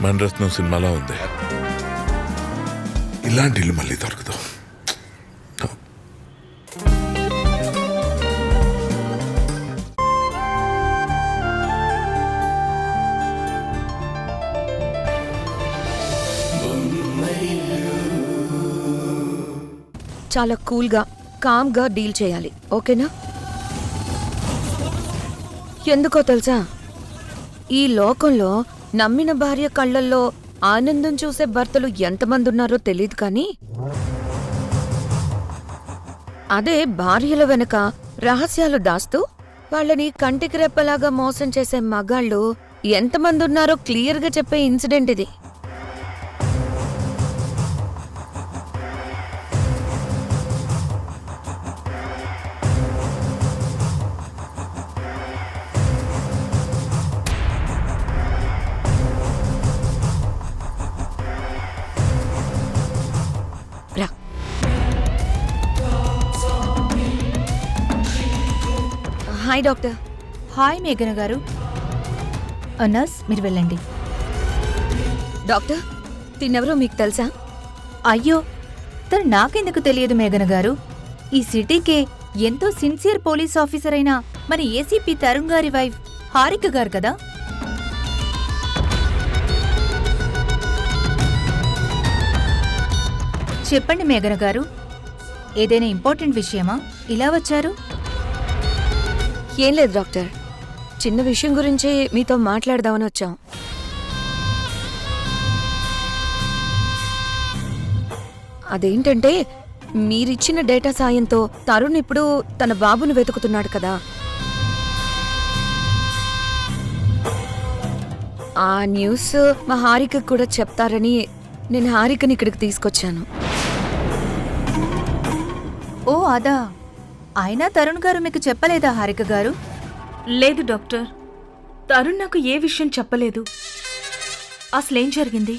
మణరత్నం సినిమాలో ఉంది. ఇలాంటి ఇల్లు మళ్ళీ దొరకదు. చాలా కూల్గా కామ్గా డీల్ చేయాలి, ఓకేనా? ఎందుకో తెలుసా, ఈ లోకంలో నమ్మిన భార్య కళ్ళల్లో ఆనందం చూసే భర్తలు ఎంతమంది ఉన్నారో తెలియదు, కానీ అదే భార్యల వెనక రహస్యాలు దాస్తూ వాళ్ళని కంటికి రెప్పలాగా మోసం చేసే మగాళ్ళు ఎంతమంది ఉన్నారో క్లియర్గా చెప్పే ఇన్సిడెంట్ ఇది. రా. Hi doctor. హాయ్ మేఘన గారు. నర్స్, మీరు వెళ్ళండి. డాక్టర్, తిన్నెవరో మీకు తెలుసా? అయ్యో, తను నాకెందుకు తెలియదు మేఘన గారు. ఈ సిటీకే ఎంతో సిన్సియర్ పోలీస్ ఆఫీసర్ అయిన మన ఏసీపీ తరుణ్ గారి వైఫ్ హారిక గారు కదా. చెప్పండి మేఘన గారు, ఏదైనా ఇంపార్టెంట్ విషయమా ఇలా వచ్చారు? ఏం లేదు డాక్టర్, చిన్న విషయం గురించి మీతో మాట్లాడదామని వచ్చాం. అదేంటంటే, మీరిచ్చిన డేటా సాయంతో తరుణ్ ఇప్పుడు తన బాబును వెతుకుతున్నాడు కదా. ఆ న్యూస్ మా హారికకు కూడా చెప్తారని నేను హారికని ఇక్కడికి తీసుకొచ్చాను. ఓ అదా, అయినా తరుణ్ గారు మీకు చెప్పలేదా హారిక గారు? లేదు డాక్టర్, తరుణ్ నాకు ఏ విషయం చెప్పలేదు. అసలేం జరిగింది?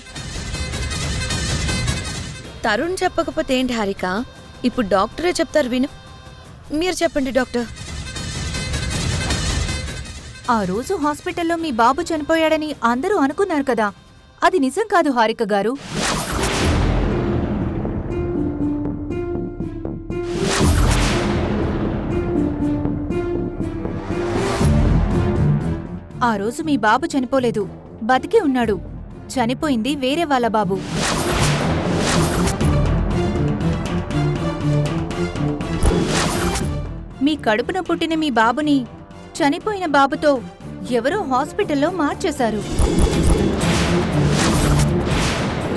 తరుణ్ చెప్పకపోతే ఏంటి హారిక, ఇప్పుడు డాక్టరే చెప్తారు, విను. మీరు చెప్పండి డాక్టర్. ఆ రోజు హాస్పిటల్లో మీ బాబు చనిపోయాడని అందరూ అనుకున్నారు కదా, అది నిజం కాదు హారిక గారు. ఆ రోజు మీ బాబు చనిపోలేదు, బతికి ఉన్నాడు. చనిపోయింది వేరే వాళ్ళ బాబు. మీ కడుపున పుట్టిన మీ బాబుని చనిపోయిన బాబుతో ఎవరో హాస్పిటల్లో మార్చేశారు.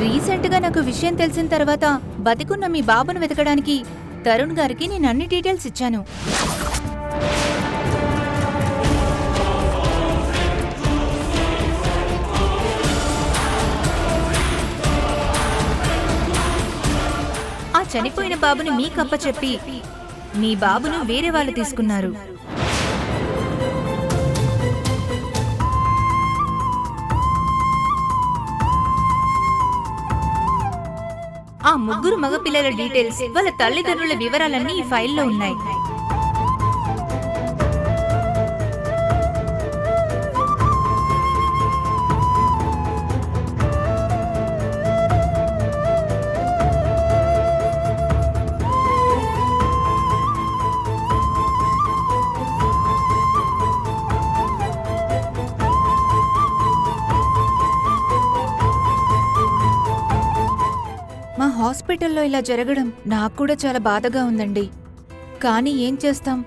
రీసెంట్గా నాకు విషయం తెలిసిన తర్వాత బతికున్న మీ బాబును వెతకడానికి తరుణ్ గారికి నేను అన్ని డీటెయిల్స్ ఇచ్చాను. ఆ చనిపోయిన బాబుని మీకప్పచెప్పి మీ బాబును వేరే వాళ్ళు తీసుకున్నారు. ఆ ముగ్గురు మగపిల్లల డీటెయిల్స్, వాళ్ళ తల్లిదండ్రుల వివరాలన్నీ ఈ ఫైల్లో ఉన్నాయి. మా హాస్పిటల్లో ఇలా జరగడం నాకు కూడా చాలా బాధగా ఉందండి. కానీ ఏం చేస్తాం,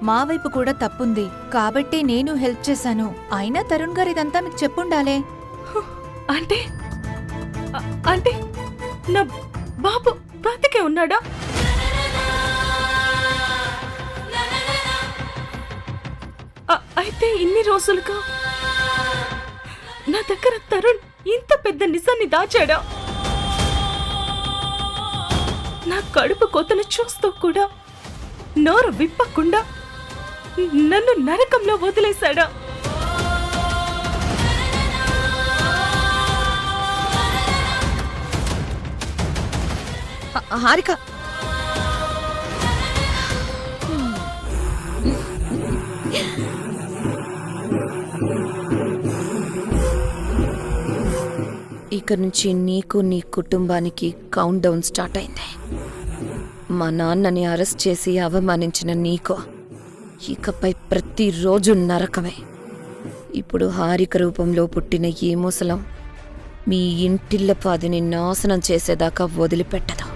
మా వైపు కూడా తప్పుంది కాబట్టి నేను హెల్ప్ చేశాను. అయినా తరుణ్ గారు ఇదంతా మీకు చెప్పుండాలే. అంటే అంటే నా బాబు బ్రతికే ఉన్నాడా? అయితే ఇన్ని రోజులుగా నా దగ్గర తరుణ్ ఇంత పెద్ద నిజాన్ని దాచాడా? నా కడుపు కోతను చూస్తూ కూడా నోరు విప్పకుండా నన్ను నరకంలో వదిలేశాడా? హారిక, ఇక నుంచి నీకు నీ కుటుంబానికి కౌంట్ డౌన్ స్టార్ట్ అయింది. మా నాన్నని అరెస్ట్ చేసి అవమానించిన నీకు ఇకపై ప్రతిరోజు నరకమే. ఇప్పుడు హారిక రూపంలో పుట్టిన ఈ ముసలం మీ ఇంటిల్లపాదిని నాశనం చేసేదాకా వదిలిపెట్టదు.